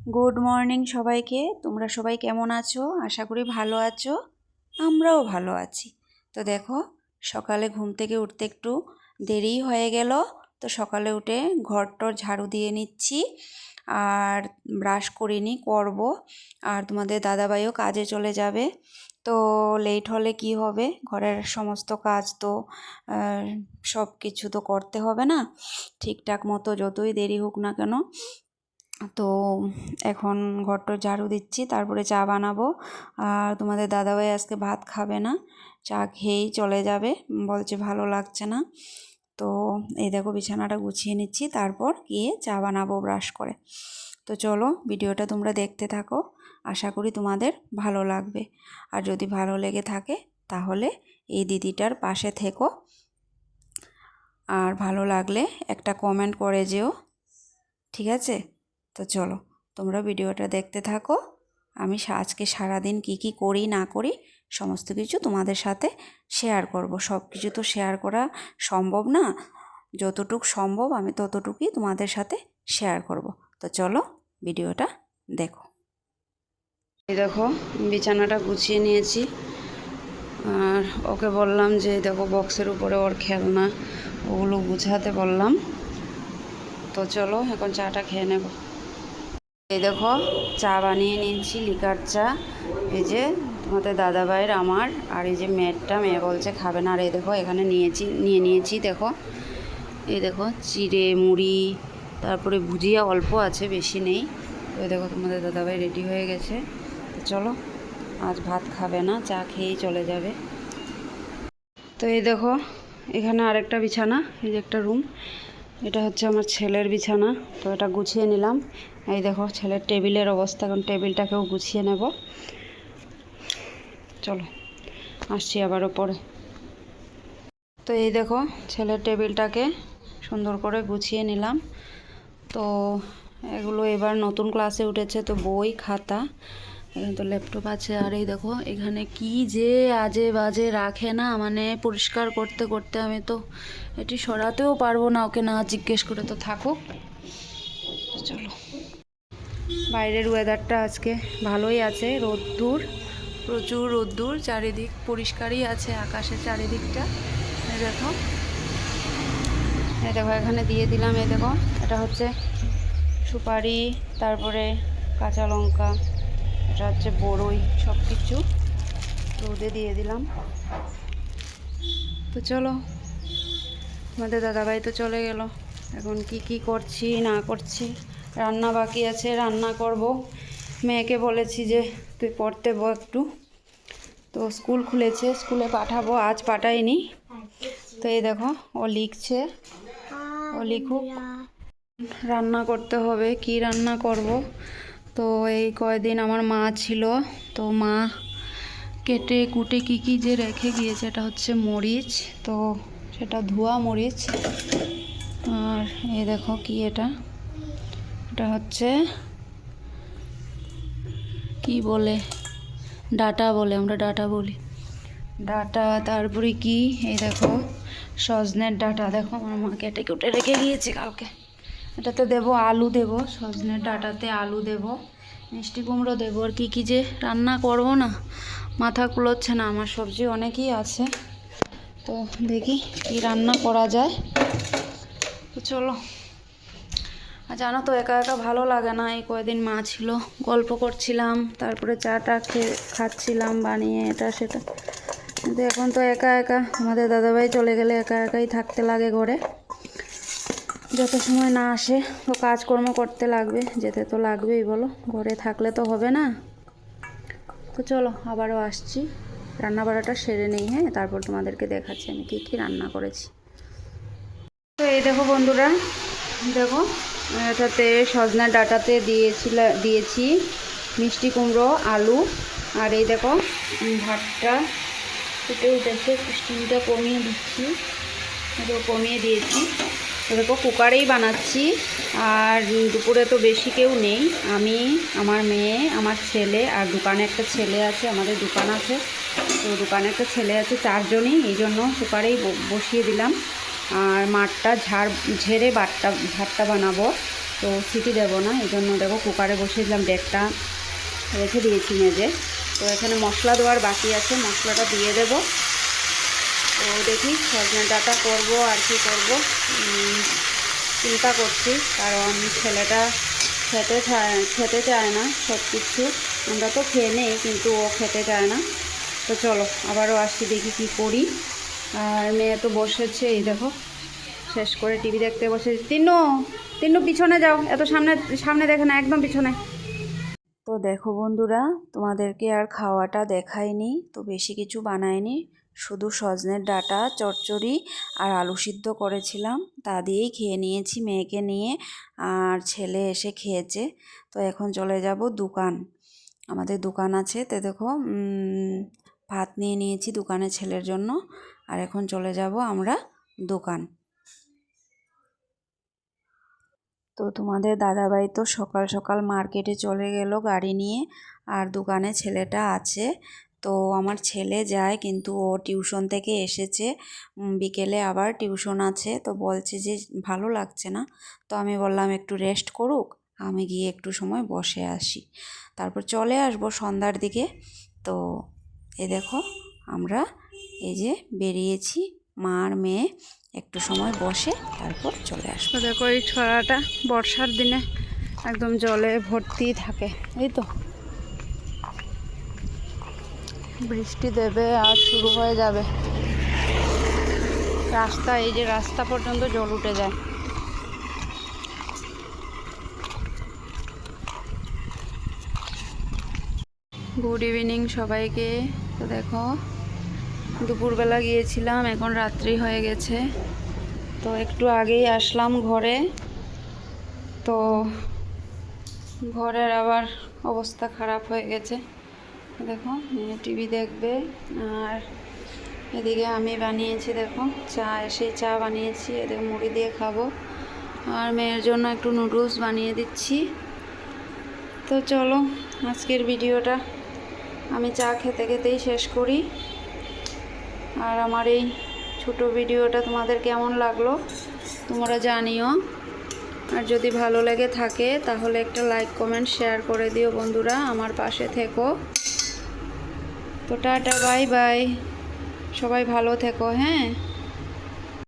Good morning সবাইকে। তোমরা সবাই কেমন আছো? আশা করি ভালো আছো। আমরাও ভালো আছি। তো দেখো, সকালে ঘুম থেকে উঠতে একটু দেরি হয়ে গেল। তো সকালে উঠে ঘরটর ঝাড়ু দিয়ে নিচ্ছি, আর ব্রাশ করিনি, করব। আর তোমাদের দাদাভাইও কাজে চলে যাবে। তো লেট হলে কি হবে, ঘরের সমস্ত কাজ তো সব কিছু তো করতে হবে না ঠিকঠাক মতো, যতই দেরি হোক না কেন। তো এখন ঘরটা ঝাড়ু দিচ্ছি, তারপরে চা বানাবো। আর তোমাদের দাদাভাই আজকে ভাত খাবে না, চা খেয়েই চলে যাবে, বলছে ভালো লাগছে না। তো এই দেখো বিছানাটা গুছিয়ে নিচ্ছি, তারপর গিয়ে চা বানাবো ব্রাশ করে। তো চলো ভিডিওটা তোমরা দেখতে থাকো, আশা করি তোমাদের ভালো লাগবে। আর যদি ভালো লেগে থাকে তাহলে এই দিদিটার পাশে থেকো, আর ভালো লাগলে একটা কমেন্ট করে যেও, ঠিক আছে? তো চলো তোমরা ভিডিওটা দেখতে থাকো। আমি আজকে সারাদিন কি করি না করি সমস্ত কিছু তোমাদের সাথে শেয়ার করব। সব কিছু তো শেয়ার করা সম্ভব না, যতটুকু সম্ভব আমি ততটুকুই তোমাদের সাথে শেয়ার করব। তো চলো ভিডিওটা দেখো। এই দেখো বিছানাটা গুছিয়ে নিয়েছি, আর ওকে বললাম যে দেখো বক্সের উপরে ওর খেলনা, ওগুলো গুছাতে বললাম। তো চলো এখন চাটা খেয়ে নেব। এই দেখো চা বানিয়ে নিয়েছি, লিকার চা। এই যে তোমাদের দাদাভাইয়ের, আমার, আর এই যে মেয়ে বলছে খাবে না। আর এই দেখো এখানে নিয়ে নিয়েছি দেখো, এই দেখো চিড়ে মুড়ি, তারপরে ভুজিয়া অল্প আছে, বেশি নেই। তো এই দেখো তোমাদের দাদাভাই রেডি হয়ে গেছে। তো চলো, আজ ভাত খাবে না, চা খেয়েই চলে যাবে। তো এই দেখো এখানে আরেকটা বিছানা, এই যে একটা রুম, এটা হচ্ছে আমার ছেলের বিছানা। তো এটা গুছিয়ে নিলাম। এই দেখো ছেলের টেবিলের অবস্থা, এখন টেবিলটাকেও গুছিয়ে নেব। চলো আসছি আবারও পরে। তো এই দেখো ছেলের টেবিলটাকে সুন্দর করে গুছিয়ে নিলাম। তো এগুলো এবার নতুন ক্লাসে উঠেছে, তো বই খাতা, এখানে তো ল্যাপটপ আছে। আর এই দেখো এখানে কি যে আজে বাজে রাখে না, মানে পরিষ্কার করতে করতে আমি তো এটি সরাতেও পারবো না, ওকে না জিজ্ঞেস করে। তো থাকুক, চলো। বাইরের ওয়েদারটা আজকে ভালোই আছে, রোদ্দুর, প্রচুর রোদ্দুর, চারিদিক পরিষ্কারই আছে, আকাশের চারিদিকটা। এই দেখো এখানে দিয়ে দিলাম। এই দেখো এটা হচ্ছে সুপারি, তারপরে কাঁচা লঙ্কা, এটা হচ্ছে বড়ই, সব কিছু রোদে দিয়ে দিলাম। তো চলো, আমাদের দাদাভাই তো চলে গেল। এখন কি করছি না করছি, রান্না বাকি আছে, রান্না করব। মেয়েকে বলেছি যে তুই পড়তে বল একটু। তো স্কুল খুলেছে, স্কুলে পাঠাবো, আজ পাঠাইনি। তো এই দেখো ও লিখছে, ও লিখুক। রান্না করতে হবে, কি রান্না করব। তো এই কয়দিন আমার মা ছিল, তো মা কেটে কুটে কি যে রেখে গিয়েছে। এটা হচ্ছে মরিচ, তো সেটা ধোয়া মরিচ। আর এই দেখো কি এটা হচ্ছে কি বলে, ডাটা বলে, আমরা ডাটা বলি, ডাটা। তারপরে কি, এই দেখো সজনের ডাটা, দেখো আমার মা কেটে কুটে রেখে গিয়েছে কালকে। এটাতে দেবো আলু, দেবো সজনের ডাটাতে আলু দেবো, মিষ্টি কুমড়ো দেবো, আর কি যে রান্না করব না, মাথা কুলোচ্ছে না। আমার সবজি অনেকই আছে, তো দেখি কি রান্না করা যায়। তো চলো। আর জানো তো একা একা ভালো লাগে না, এই কয়েকদিন মা ছিল, গল্প করছিলাম, তারপরে চাটা খাচ্ছিলাম বানিয়ে, এটা সেটা। কিন্তু এখন তো একা একা, আমাদের দাদাভাই চলে গেলে একা একাই থাকতে লাগে ঘরে। যত সময় না আসে তো কাজকর্ম করতে লাগবে, যেতে তো লাগবেই, বলো, ঘরে থাকলে তো হবে না। তো চলো আবারও আসছি, রান্না বাড়াটা সেরে নেই, হ্যাঁ, তারপর তোমাদেরকে দেখাচ্ছি আমি কি রান্না করেছি। তো এই দেখো বন্ধুরা, দেখো এটাতে সজনা ডাঁটাতে দিয়েছি মিষ্টি কুমড়ো, আলু। আর এই দেখো ভাতটা ফুটে উঠেছে, স্টিমটা কমিয়ে দিচ্ছি, কমিয়ে দিয়েছি। দেখো কুকারেই বানাচ্ছি। আর দুপুরে তো বেশি কেউ নেই, আমি, আমার মেয়ে, আমার ছেলে, আর দোকানে একটা ছেলে আছে, আমাদের দোকান আছে, তো দোকানে একটা ছেলে আছে, চারজনই, এই জন্য কুকারেই বসিয়ে দিলাম। আর মাঠটা ঝেড়ে ভাতটা বানাবো। তো সিটি দেবো না, এই জন্য দেখো কুকারে বসিয়ে দিলাম, ডেকটা রেখে দিয়েছি মেজে। তো এখানে মশলা দেওয়ার বাকি আছে, মশলাটা দিয়ে দেব। তো দেখি সজনে ডাঁটা করবো আর কি করবো চিন্তা করছি, কারণ ছেলেটা খেতে চায় না সব কিছু। আমরা তো খেয়ে নেই, কিন্তু ও খেতে চায় না। তো চলো আবারও আসছি, দেখি কি করি। আর মেয়ে তো বসেছে, এই দেখো শেষ করে টিভি দেখতে বসেছে। তিন্নু পিছনে যাও, এত সামনে দেখে না, একদম পিছনে। তো দেখো বন্ধুরা, তোমাদেরকে আর খাওয়াটা দেখাইনি, তো বেশি কিছু বানাইনি, শুধু সজনের ডাঁটা চচ্চড়ি আর আলু সিদ্ধ করেছিলাম, তা দিয়েই খেয়ে নিয়েছি মেয়েকে নিয়ে। আর ছেলে এসে খেয়েছে। তো এখন চলে যাব দোকান, আমাদের দোকান আছে। তো দেখো ভাত নিয়ে নিয়েছি দোকানে ছেলের জন্য, আর এখন চলে যাব আমরা দোকান। তো তোমাদের দাদাভাই তো সকাল সকাল মার্কেটে চলে গেল গাড়ি নিয়ে, আর দোকানে ছেলেটা আছে। তো আমার ছেলে যায়, কিন্তু ও টিউশন থেকে এসেছে, বিকেলে আবার টিউশন আছে। তো বলছে যে ভালো লাগছে না। তো আমি বললাম একটু রেস্ট করুক, আমি গিয়ে একটু সময় বসে আসি, তারপর চলে আসবো সন্ধ্যার দিকে। তো এ দেখো আমরা এই যে বেরিয়েছি, মা আর মেয়ে, একটু সময় বসে তারপর চলে আসবো। দেখো এই ছড়াটা বর্ষার দিনে একদম জলে ভর্তি থাকে, এই তো বৃষ্টি দেবে আর শুরু হয়ে যাবে। রাস্তা, এই যে রাস্তা পর্যন্ত জল উঠে যায়। গুড ইভিনিং সবাইকে। তো দেখো দুপুরবেলা গিয়েছিলাম, এখন রাত্রি হয়ে গেছে। তো একটু আগেই আসলাম ঘরে। তো ঘরের আবার অবস্থা খারাপ হয়ে গেছে। দেখো টিভি দেখবে, আর এদিকে আমি বানিয়েছি দেখো চা, এসেই চা বানিয়েছি, এদিকে মুড়ি দিয়ে খাবো। আর মেয়ের জন্য একটু নুডলস বানিয়ে দিচ্ছি। তো চলো আজকের ভিডিওটা আমি চা খেতে খেতেই শেষ করি। আর আমার এই ছোটো ভিডিওটা তোমাদের কেমন লাগলো তোমরা জানিও। আর যদি ভালো লেগে থাকে তাহলে একটা লাইক কমেন্ট শেয়ার করে দিও বন্ধুরা, আমার পাশে থেকো। তো টাটা, বাই বাই, সবাই ভালো থেকো, হ্যাঁ।